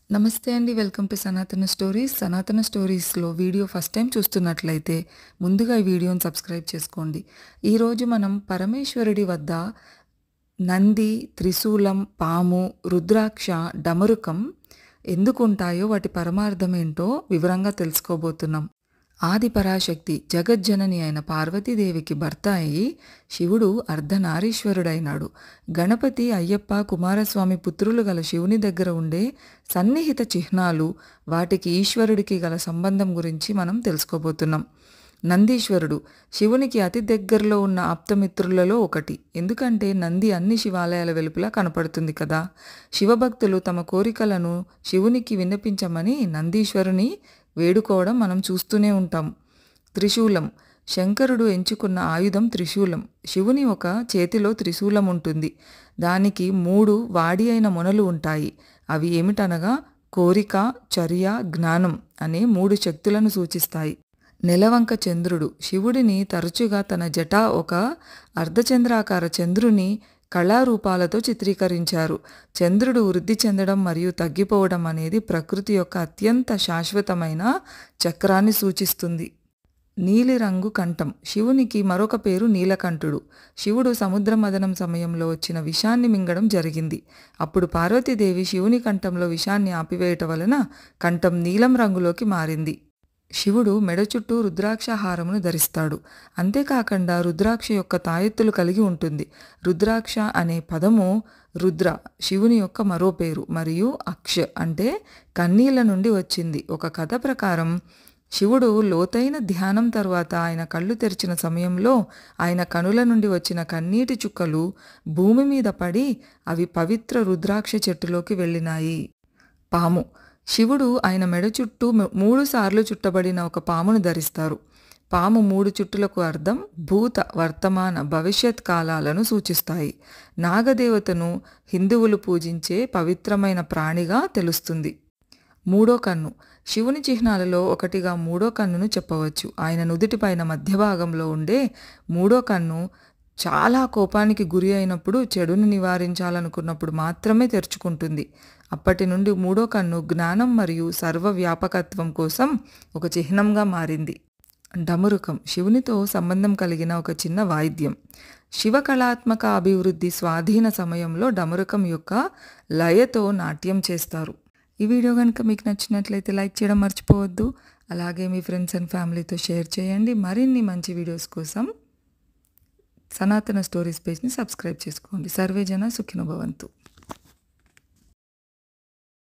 నమస్తే అండి. Welcome to సనాతన స్టోరీస్. సనాతన స్టోరీస్‌లో వీడియో ఫస్ట్ టైమ్ చూస్తున్నట్లయితే ముందుగా ఈ వీడియోని సబ్స్క్రైబ్ చేసుకోండి. ఈరోజు మనం పరమేశ్వరుడి వద్ద నంది, త్రిశూలం, పాము, రుద్రాక్ష, డమరుకం ఎందుకుంటాయో వాటి పరమార్థం ఏంటో వివరంగా తెలుసుకోబోతున్నాం. ఆది పరాశక్తి జగజ్జనని అయిన పార్వతీదేవికి భర్త అయి శివుడు అర్ధనారీశ్వరుడైనాడు. గణపతి, అయ్యప్ప, కుమారస్వామి పుత్రులు గల శివుని దగ్గర ఉండే సన్నిహిత చిహ్నాలు, వాటికి ఈశ్వరుడికి గల సంబంధం గురించి మనం తెలుసుకోబోతున్నాం. నందీశ్వరుడు శివునికి అతి దగ్గరలో ఉన్న ఆప్తమిత్రులలో ఒకటి. ఎందుకంటే నంది అన్ని శివాలయాల వెలుపల కనపడుతుంది కదా. శివభక్తులు తమ కోరికలను శివునికి విన్నపించమని నందీశ్వరుని వేడుకోవడం మనం చూస్తూనే ఉంటాం. త్రిశూలం శంకరుడు ఎంచుకున్న ఆయుధం త్రిశూలం. శివుని ఒక చేతిలో త్రిశూలం ఉంటుంది. దానికి 3 వాడి అయిన మొనలు ఉంటాయి. అవి ఏమిటనగా కోరిక, చర్య, జ్ఞానం అనే 3 శక్తులను సూచిస్తాయి. నెలవంక చంద్రుడు శివుడిని తరచుగా తన జట ఒక అర్ధచంద్రాకార చంద్రుని కళారూపాలతో చిత్రీకరించారు. చంద్రుడు వృద్ధి చెందడం మరియు తగ్గిపోవడం అనేది ప్రకృతి యొక్క అత్యంత శాశ్వతమైన చక్రాన్ని సూచిస్తుంది. నీలిరంగు కంఠం శివునికి మరొక పేరు నీలకంఠుడు. శివుడు సముద్ర మథనం సమయంలో వచ్చిన విషాన్ని మింగడం జరిగింది. అప్పుడు పార్వతీదేవి శివుని కంఠంలో విషాన్ని ఆపివేయటం వలన కంఠం నీలం రంగులోకి మారింది. శివుడు మెడ చుట్టూ రుద్రాక్ష హారమును ధరిస్తాడు. అంతేకాకుండా రుద్రాక్ష యొక్క తాయెత్తులు కలిగి ఉంటుంది. రుద్రాక్ష అనే పదము రుద్ర శివుని యొక్క మరో పేరు మరియు అక్ష అంటే కన్నీళ్ల నుండి వచ్చింది. ఒక కథ ప్రకారం శివుడు లోతైన ధ్యానం తర్వాత ఆయన కళ్ళు తెరిచిన సమయంలో ఆయన కనుల నుండి వచ్చిన కన్నీటి చుక్కలు భూమి మీద పడి అవి పవిత్ర రుద్రాక్ష చెట్టులోకి వెళ్ళినాయి. పాము శివుడు ఆయన మెడ చుట్టూ 3 సార్లు చుట్టబడిన ఒక పామును ధరిస్తారు. పాము 3 చుట్టులకు అర్థం భూత, వర్తమాన, భవిష్యత్ కాలాలను సూచిస్తాయి. నాగదేవతను హిందువులు పూజించే పవిత్రమైన ప్రాణిగా తెలుస్తుంది. 3వ కన్ను శివుని చిహ్నాలలో ఒకటిగా 3వ కన్నును చెప్పవచ్చు. ఆయన నుదుటిపైన మధ్య భాగంలో ఉండే 3వ కన్ను చాలా కోపానికి గురి అయినప్పుడు, చెడుని నివారించాలనుకున్నప్పుడు మాత్రమే తెరుచుకుంటుంది. అప్పటి నుండి 3వ కన్ను జ్ఞానం మరియు సర్వవ్యాపకత్వం కోసం ఒక చిహ్నంగా మారింది. డమరుకం శివునితో సంబంధం కలిగిన ఒక చిన్న వాయిద్యం. శివ కళాత్మక అభివృద్ధి స్వాధీన సమయంలో డమరుకం యొక్క లయతో నాట్యం చేస్తారు. ఈ వీడియో కనుక మీకు నచ్చినట్లయితే లైక్ చేయడం మర్చిపోవద్దు. అలాగే మీ ఫ్రెండ్స్ అండ్ ఫ్యామిలీతో షేర్ చేయండి. మరిన్ని మంచి వీడియోస్ కోసం సనాతన స్టోరీస్ పేజ్ని సబ్స్క్రైబ్ చేసుకోండి. సర్వే జన సుఖినో భవంతు.